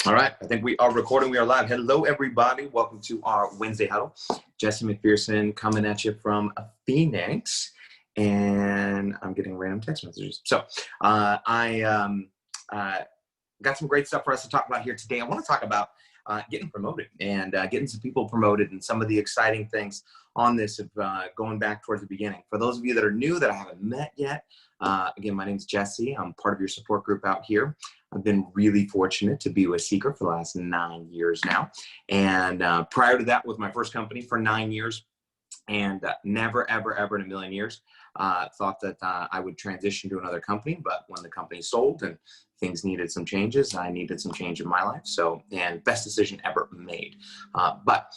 All right, I think we are recording. We are live. Hello, everybody. Welcome to our Wednesday Huddle. Jesse Macpherson coming at you from Phoenix, and I'm getting random text messages. So I got some great stuff for us to talk about here today. I want to talk about getting promoted and getting some people promoted and some of the exciting things on this of going back towards the beginning. For those of you that are new that I haven't met yet, again, my name is Jesse. I'm part of your support group out here. I've been really fortunate to be with Seacret for the last 9 years now. And prior to that, with my first company for 9 years, and never, ever, ever in a million years thought that I would transition to another company. But when the company sold and things needed some changes, I needed some change in my life. So, and best decision ever made. But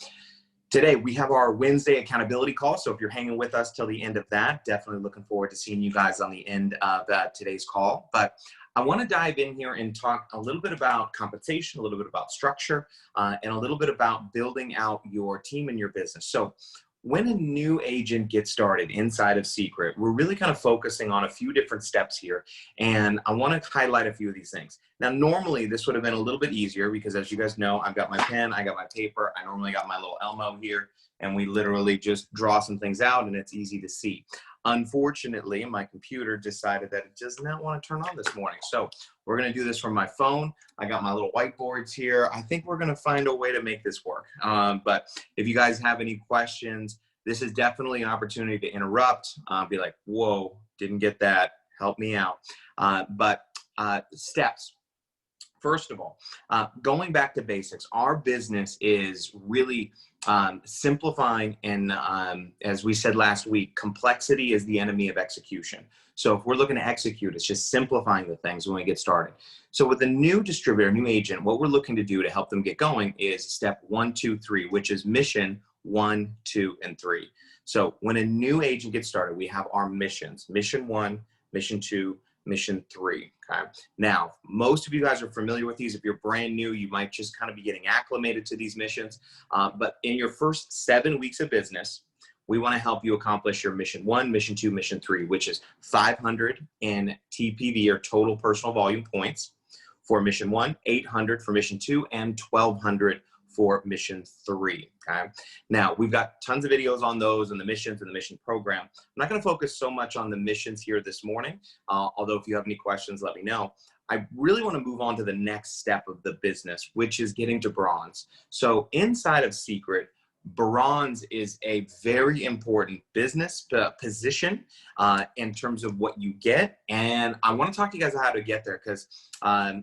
today we have our Wednesday accountability call. So if you're hanging with us till the end of that, definitely looking forward to seeing you guys on the end of today's call. But I want to dive in here and talk a little bit about compensation, a little bit about structure, and a little bit about building out your team and your business. So when a new agent gets started inside of Seacret, we're really kind of focusing on a few different steps here. And I want to highlight a few of these things. Now, normally this would have been a little bit easier because, as you guys know, I've got my pen, I got my paper, I normally got my little Elmo here, and we literally just draw some things out and it's easy to see. Unfortunately, my computer decided that it does not want to turn on this morning. So we're going to do this from my phone. I got my little whiteboards here. I think we're going to find a way to make this work. But if you guys have any questions, this is definitely an opportunity to interrupt, be like, whoa, didn't get that. Help me out. But steps. First of all, going back to basics, our business is really simplifying, and as we said last week, complexity is the enemy of execution. So if we're looking to execute, it's just simplifying the things when we get started. So with a new distributor, new agent, what we're looking to do to help them get going is step 1, 2, 3, which is mission 1, 2, and 3. So when a new agent gets started, we have our missions, mission 1, mission 2, mission 3. Okay. Now, most of you guys are familiar with these. If you're brand new, you might just kind of be getting acclimated to these missions. But in your first 7 weeks of business, we want to help you accomplish your mission 1, mission 2, mission 3, which is 500 in TPV or total personal volume points for mission 1, 800 for mission 2, and 1,200 for mission 3. Okay. Now we've got tons of videos on those and the missions and the mission program. I'm not going to focus so much on the missions here this morning. Although if you have any questions, let me know. I really want to move on to the next step of the business, which is getting to bronze. So inside of Seacret, bronze is a very important business position in terms of what you get. And I want to talk to you guys how to get there, because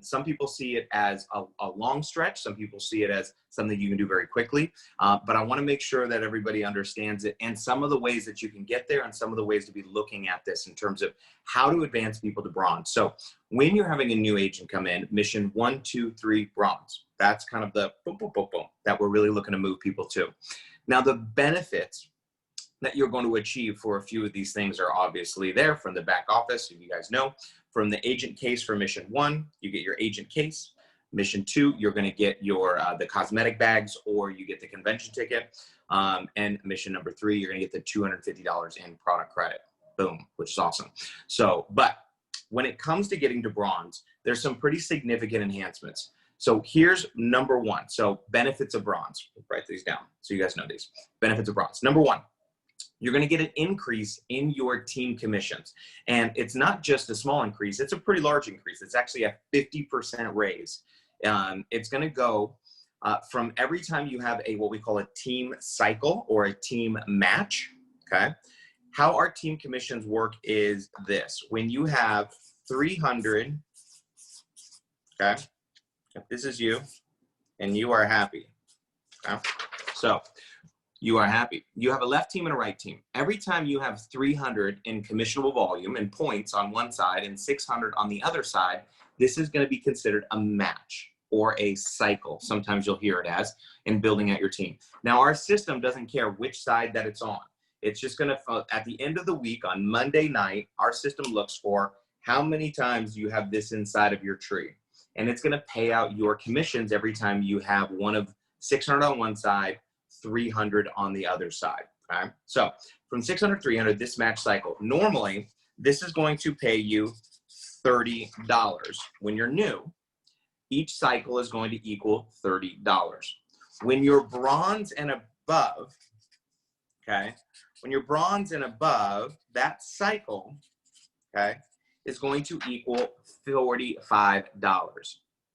some people see it as a long stretch. Some people see it as something you can do very quickly. But I want to make sure that everybody understands it and some of the ways that you can get there and some of the ways to be looking at this in terms of how to advance people to bronze. So when you're having a new agent come in, mission 1, 2, 3, bronze. That's kind of the boom, boom, boom, boom that we're really looking to move people to. Now, the benefits that you're going to achieve for a few of these things are obviously there from the back office. If you guys know, from the agent case for mission 1, you get your agent case. Mission 2, you're going to get your the cosmetic bags, or you get the convention ticket. And mission number 3, you're going to get the $250 in product credit. Boom, which is awesome. So, but when it comes to getting to bronze, there's some pretty significant enhancements. So here's number 1. So benefits of bronze. Write these down so you guys know these. Benefits of bronze. Number 1, you're going to get an increase in your team commissions. And it's not just a small increase. It's a pretty large increase. It's actually a 50% raise. It's going to go from every time you have what we call a team cycle or a team match. Okay. How our team commissions work is this. When you have 300, okay, if this is you and you are happy, okay? So you are happy. You have a left team and a right team. Every time you have 300 in commissionable volume and points on one side and 600 on the other side, this is going to be considered a match or a cycle. Sometimes you'll hear it as in building out your team. Now, our system doesn't care which side that it's on. It's just going to, at the end of the week on Monday night, our system looks for how many times you have this inside of your tree. And it's going to pay out your commissions every time you have one of 600 on one side, 300 on the other side. Okay? So from 600, 300, this match cycle, normally this is going to pay you $30 when you're new. each cycle is going to equal $30. When you're bronze and above, okay, when you're bronze and above, that cycle, okay, is going to equal $45,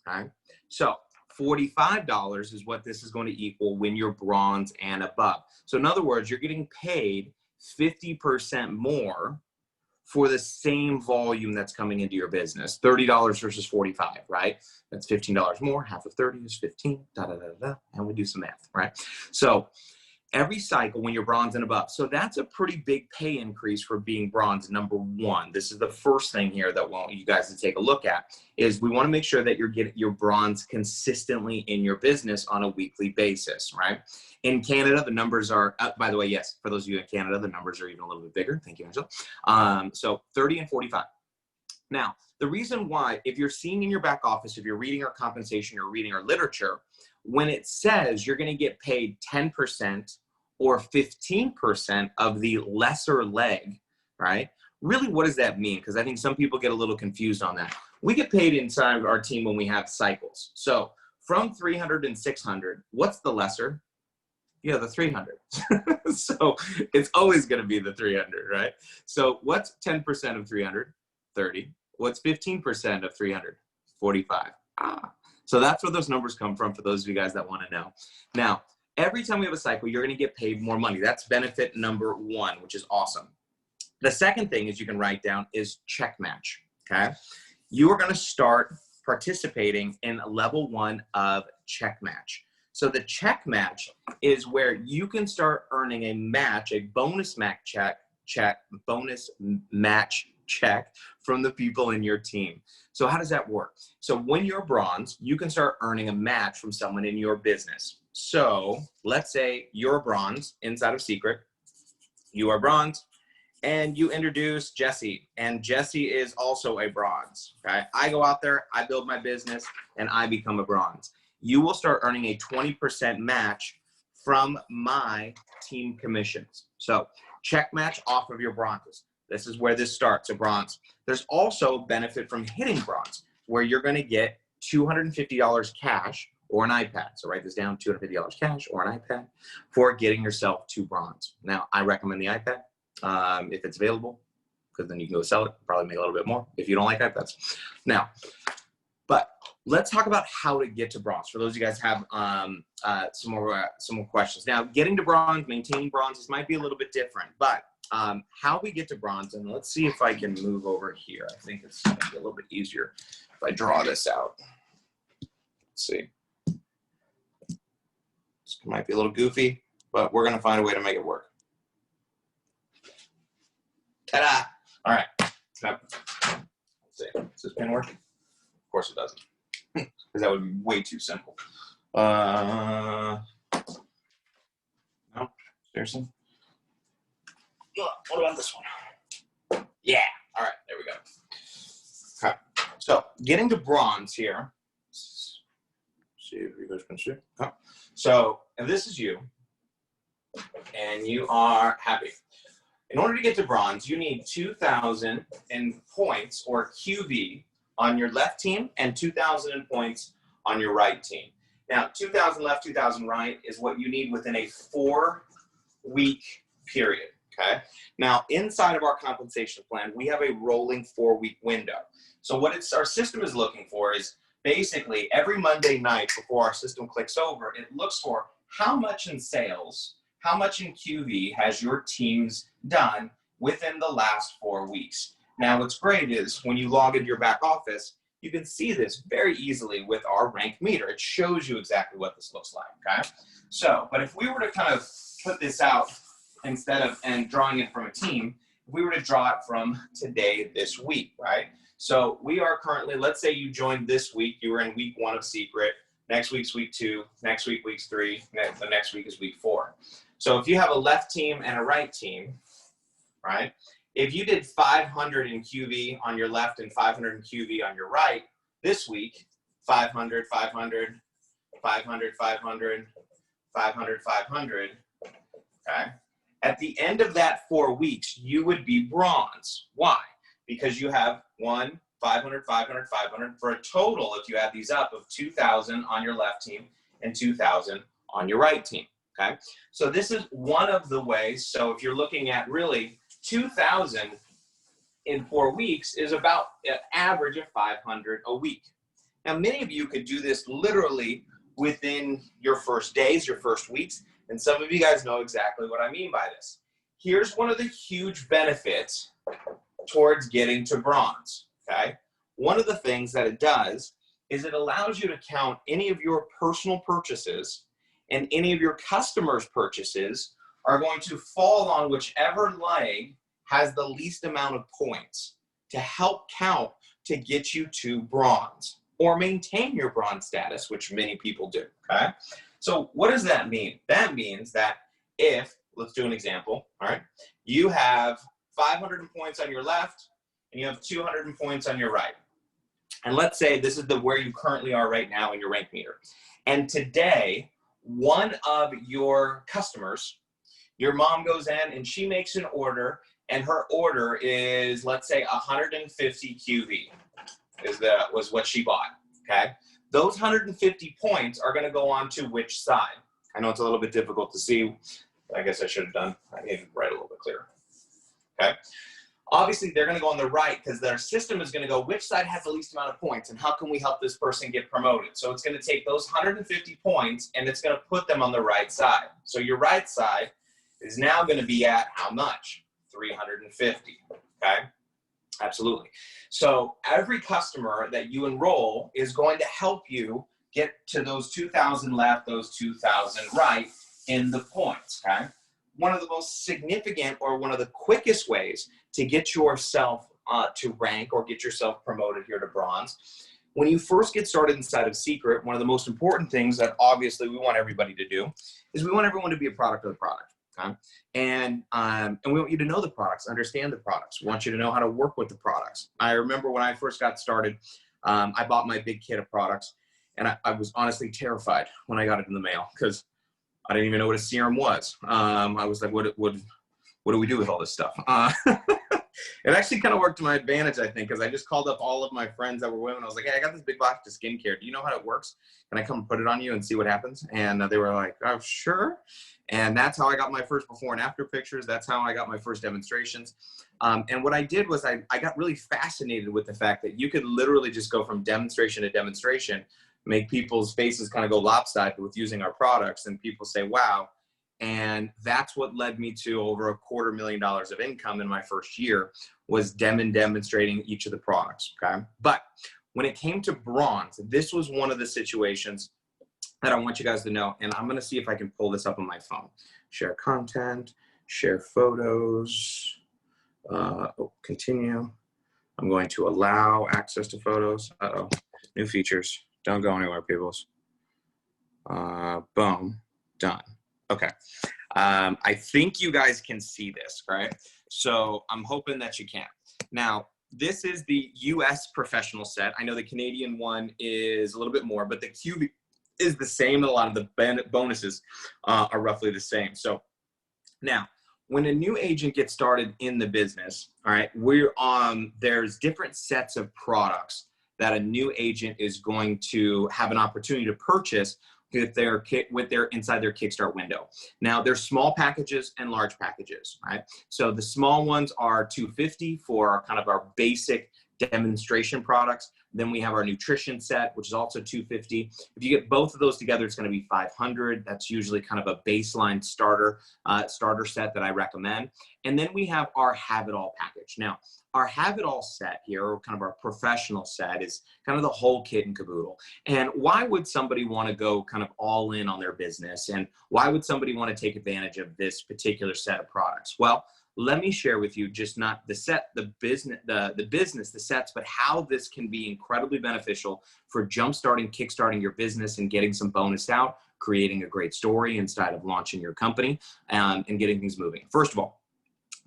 okay? So $45 is what this is going to equal when you're bronze and above. So in other words, you're getting paid 50% more for the same volume that's coming into your business. $30 versus 45, right? That's $15 more. Half of 30 is 15, and we do some math, right? So every cycle when you're bronze and above. So that's a pretty big pay increase for being bronze, number one. This is the first thing here that I want you guys to take a look at, is we want to make sure that you're getting your bronze consistently in your business on a weekly basis, right? In Canada, the numbers are, by the way, yes, for those of you in Canada, the numbers are even a little bit bigger. Thank you, Angela. So 30 and 45. Now, the reason why, if you're seeing in your back office, if you're reading our compensation or reading our literature, when it says you're going to get paid 10% or 15% of the lesser leg, right? Really, what does that mean? Because I think some people get a little confused on that. We get paid inside of our team when we have cycles. So from 300 and 600, what's the lesser? Yeah, the 300. So it's always going to be the 300, right? So what's 10% of 300? 30. What's 15% of 300? 45. So that's where those numbers come from for those of you guys that want to know. Now, every time we have a cycle, you're going to get paid more money. That's benefit number one, which is awesome. The second thing is you can write down is check match, okay? You are going to start participating in level 1 of check match. So the check match is where you can start earning a match, a bonus match check from the people in your team. So how does that work? So when you're bronze, you can start earning a match from someone in your business. So let's say you're bronze inside of Seacret, you are bronze, and you introduce Jesse, and Jesse is also a bronze, okay? I go out there, I build my business, and I become a bronze. You will start earning a 20% match from my team commissions. So check match off of your bronzes. This is where this starts, a bronze. There's also benefit from hitting bronze, where you're going to get $250 cash or an iPad. So write this down, $250 cash or an iPad for getting yourself to bronze. Now, I recommend the iPad if it's available, because then you can go sell it, probably make a little bit more if you don't like iPads. Now, but let's talk about how to get to bronze. For those of you guys have some more questions. Now, getting to bronze, maintaining bronze, this might be a little bit different, but how we get to bronze, and let's see if I can move over here. I think it's going to be a little bit easier if I draw this out. Let's see. This might be a little goofy, but we're going to find a way to make it work. Ta-da! All right. Let's see. Does this pen work? Of course it doesn't, because that would be way too simple. No? Seriously? What about this one? Yeah. All right. There we go. Okay. So getting to bronze here. Let's see if you guys can see. Okay. So if this is you, and you are happy. In order to get to bronze, you need 2,000 in points or QV on your left team and 2,000 in points on your right team. Now, 2,000 left, 2,000 right is what you need within a 4-week period, okay? Now, inside of our compensation plan, we have a rolling 4-week window. So what our system is looking for is basically every Monday night before our system clicks over, it looks for how much in sales, how much in QV has your teams done within the last 4 weeks. Now, what's great is when you log into your back office, you can see this very easily with our rank meter. It shows you exactly what this looks like, okay? So, but if we were to kind of put this out instead of, and drawing it from a team, if we were to draw it from today, this week, right? So we are currently, let's say you joined this week, you were in week 1 of Seacret, next week's week 2, next week, week 3, the next week is week 4. So if you have a left team and a right team, right? If you did 500 in QV on your left and 500 in QV on your right, this week, 500, 500, 500, 500, 500, 500, okay? At the end of that 4 weeks, you would be bronze. Why? Because you have 1, 500, 500, 500 for a total, if you add these up, of 2,000 on your left team and 2,000 on your right team, okay? So this is one of the ways. So if you're looking at really 2,000 in 4 weeks is about an average of 500 a week. Now, many of you could do this literally within your first days, your first weeks, and some of you guys know exactly what I mean by this. Here's one of the huge benefits towards getting to bronze, okay? One of the things that it does is it allows you to count any of your personal purchases, and any of your customers' purchases are going to fall on whichever leg has the least amount of points to help count to get you to bronze or maintain your bronze status, which many people do, okay? So what does that mean? That means that if, let's do an example, all right? You have 500 points on your left and you have 200 points on your right. And let's say this is where you currently are right now in your rank meter. And today, one of your customers, your mom goes in and she makes an order, and her order is, let's say, 150 QV was what she bought, okay? Those 150 points are gonna go on to which side? I know it's a little bit difficult to see. I guess I should have done, I need to write a little bit clearer, okay? Obviously, they're gonna go on the right because their system is gonna go, which side has the least amount of points and how can we help this person get promoted? So it's gonna take those 150 points and it's gonna put them on the right side. So your right side is now gonna be at how much? 350, okay? Absolutely. So every customer that you enroll is going to help you get to those 2,000 left, those 2,000 right in the points, okay? One of the most significant or one of the quickest ways to get yourself to rank or get yourself promoted here to bronze. When you first get started inside of Seacret, one of the most important things that obviously we want everybody to do is we want everyone to be a product of the product. Okay? And we want you to know the products, understand the products. We want you to know how to work with the products. I remember when I first got started, I bought my big kit of products, and I was honestly terrified when I got it in the mail because I didn't even know what a serum was. I was like, what do we do with all this stuff? It actually kind of worked to my advantage, I think, because I just called up all of my friends that were women. I was like, hey, I got this big box of skincare. Do you know how it works? Can I come and put it on you and see what happens? And they were like, oh, sure. And that's how I got my first before and after pictures. That's how I got my first demonstrations. And what I did was I got really fascinated with the fact that you could literally just go from demonstration to demonstration, make people's faces kind of go lopsided with using our products, and people say, wow. And that's what led me to over $250,000 of income in my first year, was demonstrating each of the products, okay? But when it came to bronze, this was one of the situations that I want you guys to know, and I'm gonna see if I can pull this up on my phone. Share content, share photos, continue. I'm going to allow access to photos. Uh-oh, new features. Don't go anywhere, peoples. Boom, done. Okay, I think you guys can see this, right? So I'm hoping that you can. Now, this is the US professional set. I know the Canadian one is a little bit more, but the QV is the same. A lot of the bonuses are roughly the same. So now, when a new agent gets started in the business, all right, there's different sets of products that a new agent is going to have an opportunity to purchase with their inside their Kickstart window. Now, there's small packages and large packages, right? So the small ones are $250 for kind of our basic demonstration products. Then we have our nutrition set, which is also $250. If you get both of those together, it's going to be $500. That's usually kind of a baseline starter set that I recommend. And then we have our Have It All package. Now, our Have It All set here, or kind of our professional set, is kind of the whole kit and caboodle. And why would somebody want to go kind of all in on their business? And why would somebody want to take advantage of this particular set of products? Well, let me share with you just not the set, the sets, but how this can be incredibly beneficial for jumpstarting, kickstarting your business and getting some bonus out, creating a great story inside of launching your company, and getting things moving. First of all,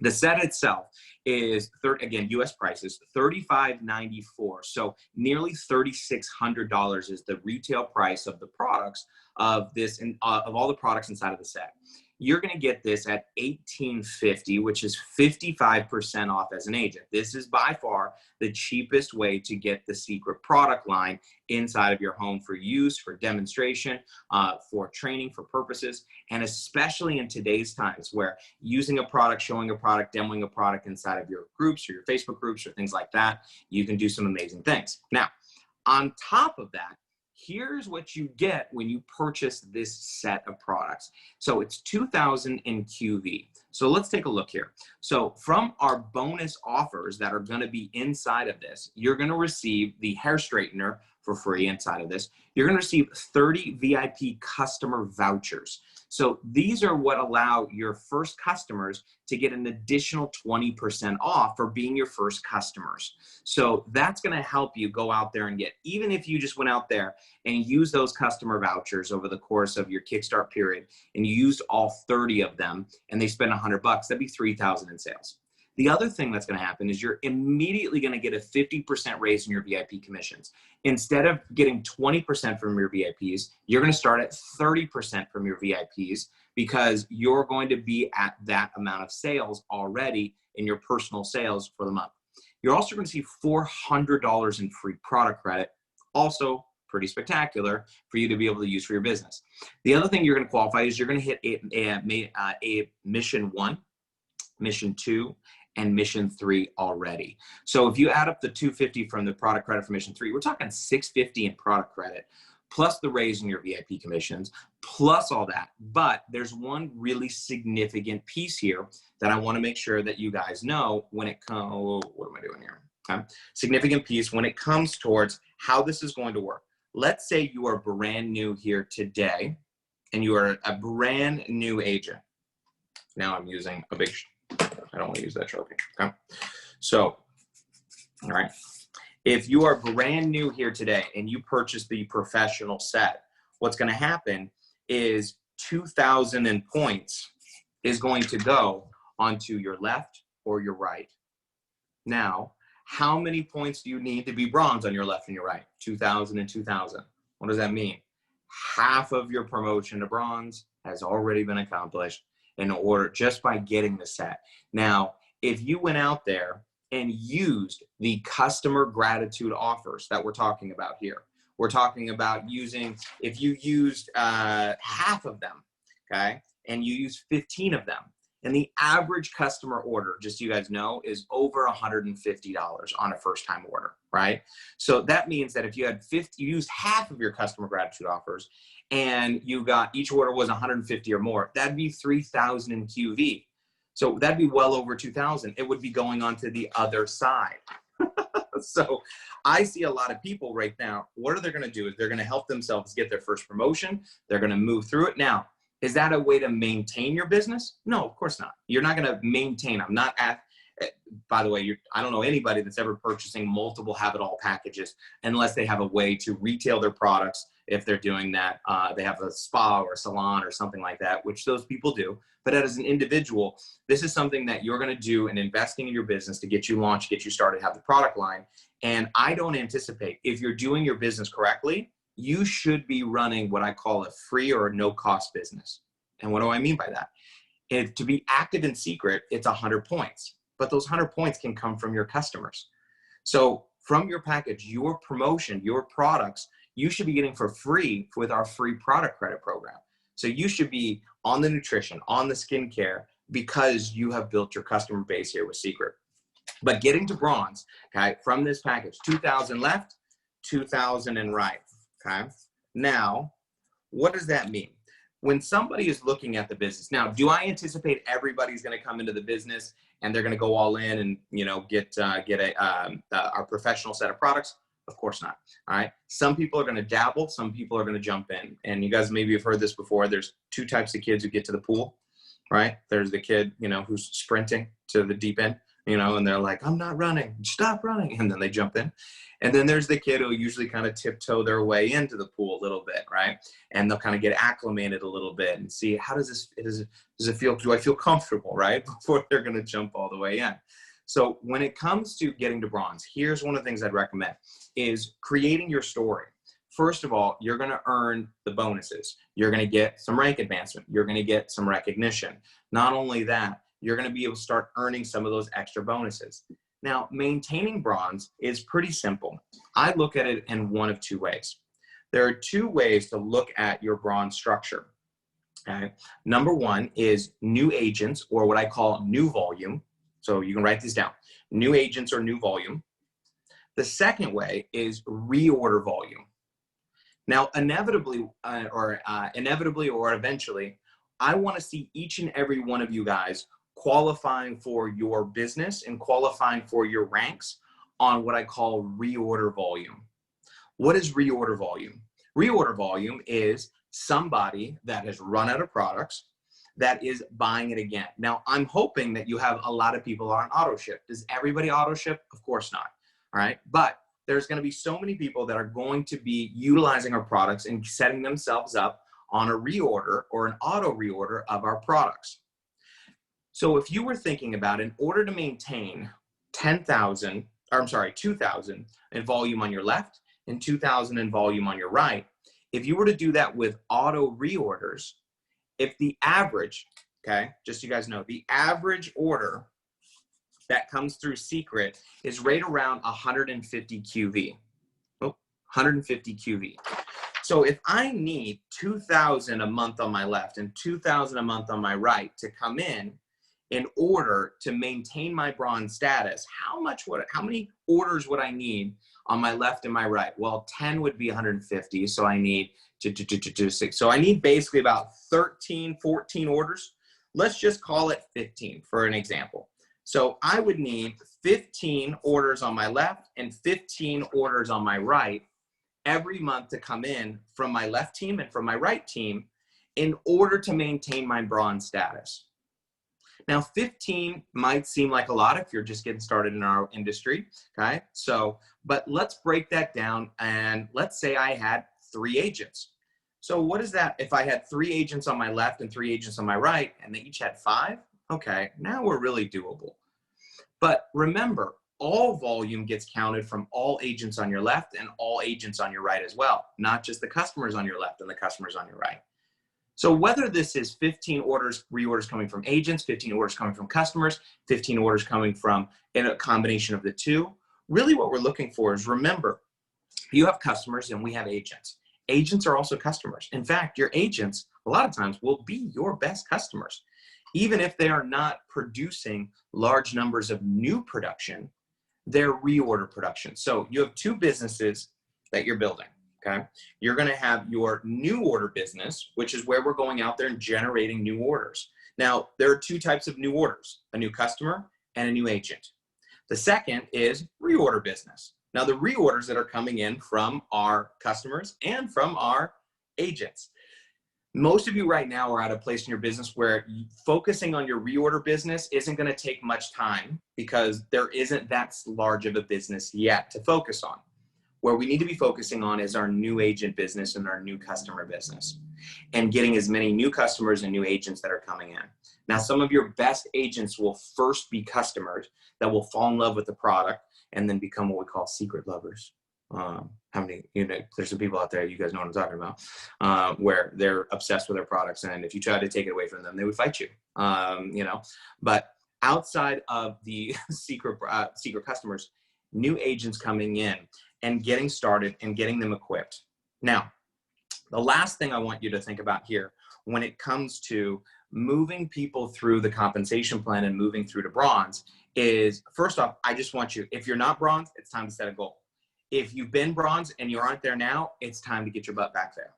the set itself is, again, US prices, $35.94. So nearly $3,600 is the retail price of the products of this, and of all the products inside of the set. you're going to get this at $18.50, which is 55% off as an agent. This is by far the cheapest way to get the Seacret product line inside of your home for use, for demonstration, for training, for purposes, and especially in today's times where using a product, showing a product, demoing a product inside of your groups or your Facebook groups or things like that, you can do some amazing things. Now, on top of that, here's what you get when you purchase this set of products. So it's $2,000 in QV. So let's take a look here. So from our bonus offers that are going to be inside of this, you're going to receive the hair straightener for free inside of this. You're going to receive 30 VIP customer vouchers. So these are what allow your first customers to get an additional 20% off for being your first customers. So that's going to help you go out there and get, even if you just went out there and use those customer vouchers over the course of your Kickstart period and you used all 30 of them and they spend $100, that'd be $3,000 in sales. The other thing that's going to happen is you're immediately going to get a 50% raise in your VIP commissions. Instead of getting 20% from your VIPs, you're going to start at 30% from your VIPs because you're going to be at that amount of sales already in your personal sales for the month. You're also going to see $400 in free product credit, also pretty spectacular for you to be able to use for your business. The other thing you're going to qualify is you're going to hit a mission 1, mission 2, and mission 3 already. So if you add up the $250 from the product credit for mission 3, we're talking $650 in product credit, plus the raise in your VIP commissions, plus all that. But there's one really significant piece here that I want to make sure that you guys know when it comes, what am I doing here? Okay. Significant piece when it comes towards how this is going to work. Let's say you are brand new here today and you are a brand new agent. Now I'm using a big, I don't want to use that Sharpie, okay? So, all right. If you are brand new here today and you purchase the professional set, what's going to happen is 2,000 in points is going to go onto your left or your right. Now, how many points do you need to be bronze on your left and your right? 2,000 and 2,000. What does that mean? Half of your promotion to bronze has already been accomplished in order just by getting the set. Now, if you went out there and used the customer gratitude offers that we're talking about here, we're talking about using, if you used half of them, okay, and you use 15 of them, and the average customer order, just so you guys know, is over $150 on a first-time order, right? So that means that if you had you used half of your customer gratitude offers, and you got each order was 150 or more, that'd be 3,000 in QV. So that'd be well over 2,000. It would be going on to the other side. So I see a lot of people right now, what are they going to do is they're going to help themselves get their first promotion. They're going to move through it. Now, is that a way to maintain your business? No, of course not. You're not going to maintain. I'm not at, by the way, I don't know anybody that's ever purchasing multiple have-it-all packages unless they have a way to retail their products. If they're doing that, they have a spa or a salon or something like that, which those people do. But as an individual, this is something that you're going to do and investing in your business to get you launched, get you started, have the product line. And I don't anticipate, if you're doing your business correctly, you should be running what I call a free or no cost business. And what do I mean by that? If to be active in Seacret, it's 100 points, but those 100 points can come from your customers. So from your package, your promotion, your products, you should be getting for free with our free product credit program. So you should be on the nutrition, on the skincare, because you have built your customer base here with Seacret. But getting to bronze, okay, from this package, 2,000 left, 2,000 in right, okay? Now, what does that mean? When somebody is looking at the business, now, do I anticipate everybody's going to come into the business and they're going to go all in and, you know, get our professional set of products? Of course not. All right. Some people are going to dabble. Some people are going to jump in. And you guys maybe have heard this before. There's two types of kids who get to the pool, right? There's the kid, you know, who's sprinting to the deep end, you know, and they're like, I'm not running, stop running. And then they jump in. And then there's the kid who usually kind of tiptoe their way into the pool a little bit, right? And they'll kind of get acclimated a little bit and see, how does this, does it feel, do I feel comfortable, right? Before they're going to jump all the way in. So when it comes to getting to bronze, here's one of the things I'd recommend is creating your story. first of all, you're going to earn the bonuses. You're going to get some rank advancement. You're going to get some recognition. Not only that, you're going to be able to start earning some of those extra bonuses. Now, maintaining bronze is pretty simple. I look at it in one of two ways. There are two ways to look at your bronze structure. Okay. Number one is new agents, or what I call new volume. So you can write this down. New agents or new volume. The second way is reorder volume. Now, inevitably or eventually, I want to see each and every one of you guys qualifying for your business and qualifying for your ranks on what I call reorder volume. What is reorder volume? Reorder volume is somebody that has run out of products that is buying it again. Now, I'm hoping that you have a lot of people on auto ship. Does everybody auto ship? Of course not. All right. But there's going to be so many people that are going to be utilizing our products and setting themselves up on a reorder or an auto reorder of our products. So if you were thinking about, in order to maintain 2,000 in volume on your left and 2,000 in volume on your right, if you were to do that with auto reorders, if the average, okay, just so you guys know, the average order that comes through Seacret is right around 150 QV. Oh, 150 QV. So if I need 2,000 a month on my left and 2,000 a month on my right to come in order to maintain my bronze status, how many orders would I need on my left and my right? Well, 10 would be 150. So I need 6. So I need basically about 13, 14 orders. Let's just call it 15 for an example. So I would need 15 orders on my left and 15 orders on my right every month to come in from my left team and from my right team in order to maintain my bronze status. Now, 15 might seem like a lot if you're just getting started in our industry, okay? So, but let's break that down, and let's say I had 3 agents. So what is that? If I had 3 agents on my left and 3 agents on my right, and they each had 5, okay, now we're really doable. But remember, all volume gets counted from all agents on your left and all agents on your right as well, not just the customers on your left and the customers on your right. So whether this is 15 reorders coming from agents, 15 orders coming from customers, 15 orders coming from in a combination of the two, really what we're looking for is, remember, you have customers and we have agents. Agents are also customers. In fact, your agents, a lot of times, will be your best customers. Even if they are not producing large numbers of new production, they're reorder production. So you have 2 businesses that you're building. Okay, you're going to have your new order business, which is where we're going out there and generating new orders. Now, there are 2 types of new orders, a new customer and a new agent. The second is reorder business. Now, the reorders that are coming in from our customers and from our agents. Most of you right now are at a place in your business where focusing on your reorder business isn't going to take much time because there isn't that large of a business yet to focus on. Where we need to be focusing on is our new agent business and our new customer business, and getting as many new customers and new agents that are coming in. Now, some of your best agents will first be customers that will fall in love with the product and then become what we call secret lovers. There's some people out there, you guys know what I'm talking about, where they're obsessed with their products, and if you try to take it away from them, they would fight you. But outside of the secret customers, new agents coming in and getting started and getting them equipped. Now, the last thing I want you to think about here when it comes to moving people through the compensation plan and moving through to bronze is, first off, I just want you, if you're not bronze, it's time to set a goal. If you've been bronze and you aren't there now, it's time to get your butt back there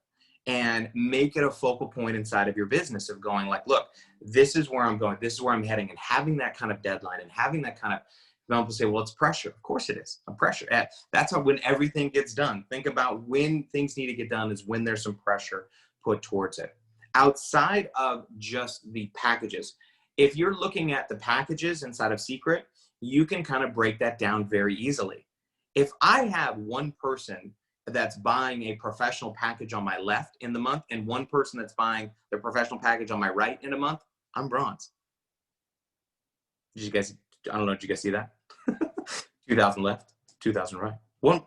and make it a focal point inside of your business of going like, look, this is where I'm going, this is where I'm heading, and having that kind of deadline and having that kind of, people say, well, it's pressure. Of course it is, a pressure. That's how, when everything gets done, think about when things need to get done is when there's some pressure put towards it. Outside of just the packages, if you're looking at the packages inside of Seacret, you can kind of break that down very easily. If I have one person that's buying a professional package on my left in the month and one person that's buying the professional package on my right in a month, I'm bronze. Did you guys, I don't know, did you guys see that? 2,000 left, 2,000 right. One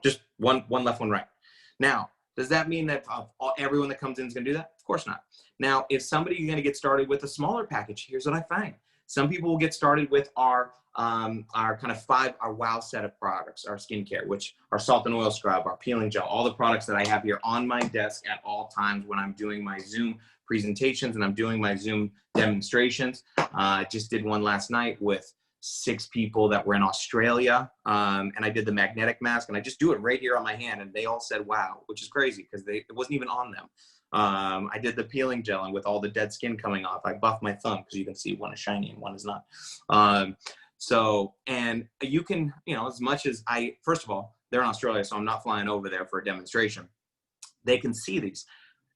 left, one right. Now, Does that mean that everyone that comes in is going to do that? Of course not. Now, if somebody is going to get started with a smaller package, here's what I find. Some people will get started with our kind of our wow set of products, our skincare, which our salt and oil scrub, our peeling gel, all the products that I have here on my desk at all times when I'm doing my Zoom presentations and I'm doing my Zoom demonstrations. I just did one last night with 6 people that were in Australia, and I did the magnetic mask, and I just do it right here on my hand, and they all said wow, which is crazy because it wasn't even on them. I did the peeling gel, and with all the dead skin coming off, I buffed my thumb because you can see one is shiny and one is not. And you can, as much as first of all, they're in Australia, so I'm not flying over there for a demonstration. They can see these.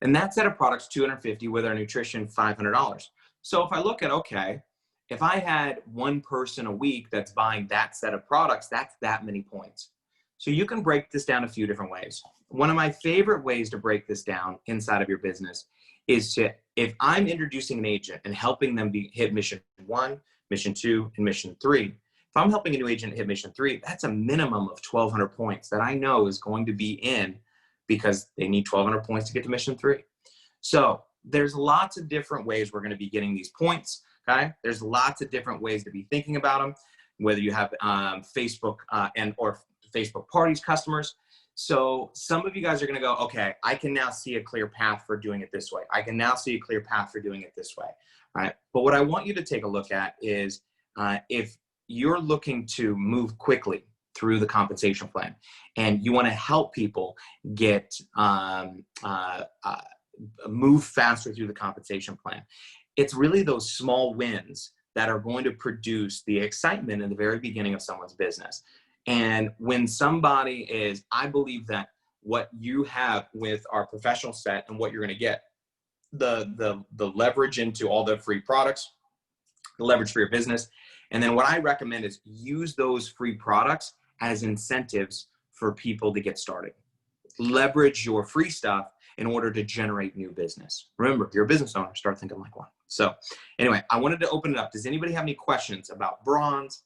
And that set of products, $250 with our nutrition, $500. So if I look at, okay, if I had one person a week that's buying that set of products, that's that many points. So you can break this down a few different ways. One of my favorite ways to break this down inside of your business is if I'm introducing an agent and helping them hit mission 1, mission 2, and mission 3, if I'm helping a new agent hit mission 3, that's a minimum of 1,200 points that I know is going to be in because they need 1,200 points to get to mission 3. So there's lots of different ways we're going to be getting these points. Okay, there's lots of different ways to be thinking about them, whether you have Facebook or Facebook parties customers. So some of you guys are going to go, okay, I can now see a clear path for doing it this way. I can now see a clear path for doing it this way. All right. But what I want you to take a look at is if you're looking to move quickly through the compensation plan and you want to help people get move faster through the compensation plan, it's really those small wins that are going to produce the excitement in the very beginning of someone's business. And when somebody I believe that what you have with our professional set and what you're going to get, the leverage into all the free products, the leverage for your business. And then what I recommend is use those free products as incentives for people to get started. Leverage your free stuff in order to generate new business. Remember, if you're a business owner, start thinking like one. So anyway, I wanted to open it up. Does anybody have any questions about bronze,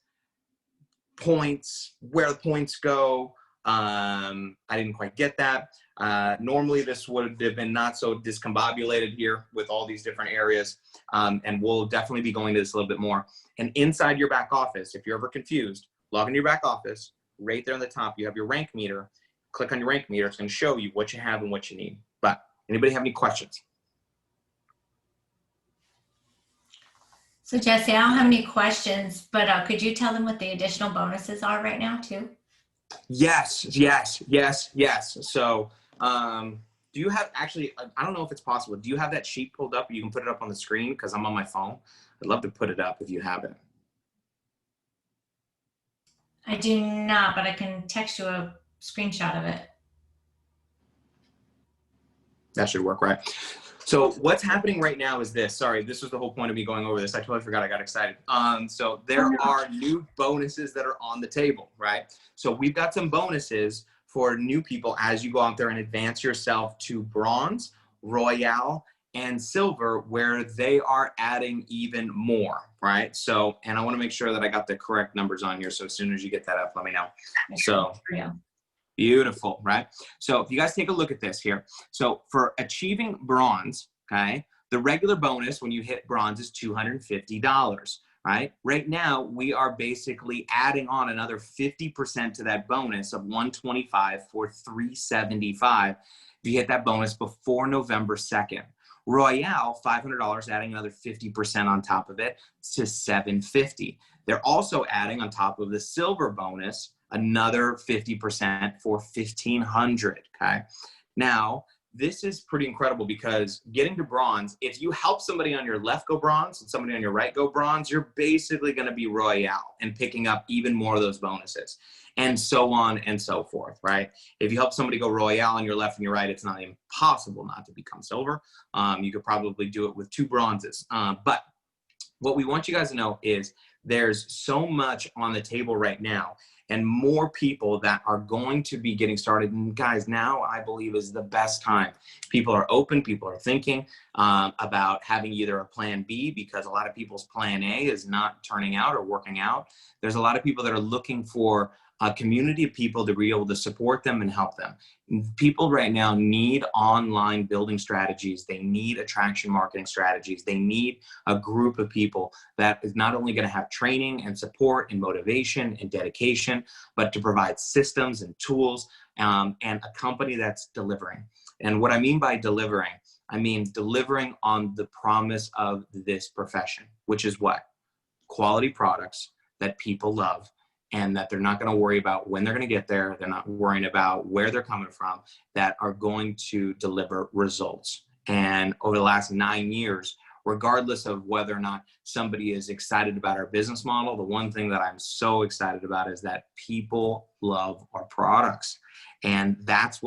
points, where the points go? I didn't quite get that. Normally this would have been not so discombobulated here with all these different areas. And we'll definitely be going to this a little bit more. And inside your back office, if you're ever confused, log into your back office. Right there on the top, you have your rank meter. Click on your rank meter. It's going to show you what you have and what you need. But anybody have any questions? So Jesse, I don't have any questions, but could you tell them what the additional bonuses are right now too? Yes. So do you have, actually, I don't know if it's possible, do you have that sheet pulled up? You can put it up on the screen because I'm on my phone. I'd love to put it up if you have it. I do not, but I can text you a screenshot of it. That should work, right? So what's happening right now is this. Sorry, this was the whole point of me going over this. I totally forgot. I got excited. So there are new bonuses that are on the table, right? So we've got some bonuses for new people as you go out there and advance yourself to bronze, royale, and silver, where they are adding even more, right? So, and I want to make sure that I got the correct numbers on here. So as soon as you get that up, let me know. So. Beautiful, right? So if you guys take a look at this here. So for achieving bronze, okay, the regular bonus when you hit bronze is $250, right? Right now, we are basically adding on another 50% to that bonus of $125 for $375 if you hit that bonus before November 2nd. Royale, $500, adding another 50% on top of it to $750. They're also adding on top of the silver bonus another 50% for $1,500, okay? Now, this is pretty incredible because getting to bronze, if you help somebody on your left go bronze and somebody on your right go bronze, you're basically gonna be royale and picking up even more of those bonuses and so on and so forth, right? If you help somebody go royale on your left and your right, it's not impossible not to become silver. You could probably do it with 2 bronzes. But what we want you guys to know is there's so much on the table right now and more people that are going to be getting started. And guys, now I believe is the best time. People are open, people are thinking about having either a plan B because a lot of people's plan A is not turning out or working out. There's a lot of people that are looking for a community of people to be able to support them and help them. People right now need online building strategies. They need attraction marketing strategies. They need a group of people that is not only going to have training and support and motivation and dedication, but to provide systems and tools, and a company that's delivering. And what I mean by delivering, I mean delivering on the promise of this profession, which is what? Quality products that people love, and that they're not going to worry about when they're going to get there. They're not worrying about where they're coming from, that are going to deliver results. And over the last 9 years, regardless of whether or not somebody is excited about our business model, the one thing that I'm so excited about is that people love our products. And that's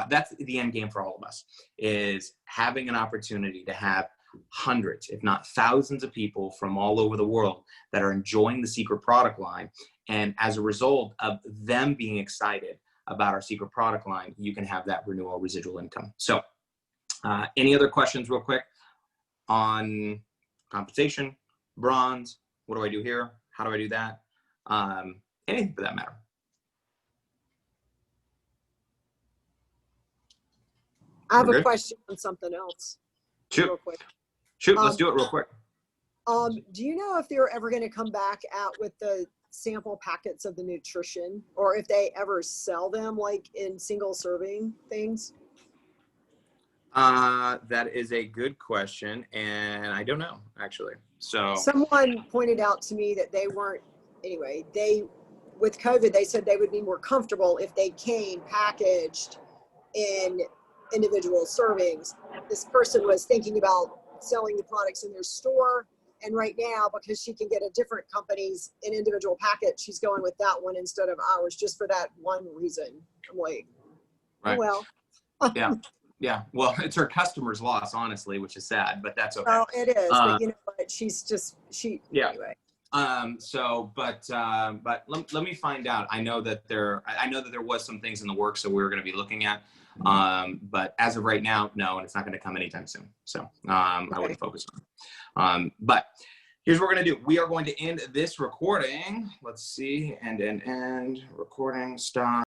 that's the end game for all of us, is having an opportunity to have hundreds, if not thousands of people from all over the world that are enjoying the Seacret product line. And as a result of them being excited about our Seacret product line, you can have that renewal residual income. So any other questions real quick on compensation, bronze? What do I do here? How do I do that? Anything for that matter. I have a question on something else. Shoot. Real quick. Shoot, let's do it real quick. Do you know if they're ever going to come back out with the sample packets of the nutrition, or if they ever sell them like in single serving things? That is a good question, and I don't know, actually. So someone pointed out to me that they weren't, anyway, with COVID, they said they would be more comfortable if they came packaged in individual servings. This person was thinking about selling the products in their store, and right now, because she can get a different company's an individual packet, she's going with that one instead of ours, just for that one reason. I'm like, right. Oh, well. Yeah. Well, it's her customer's loss, honestly, which is sad, but that's okay. Oh, it is. But you know what? Anyway. But let me find out. I know that there was some things in the works that we were going to be looking at. But as of right now, no, and it's not going to come anytime soon. So I wouldn't focus on it. But here's what we're going to do. We are going to end this recording. Let's see. End recording. Stop.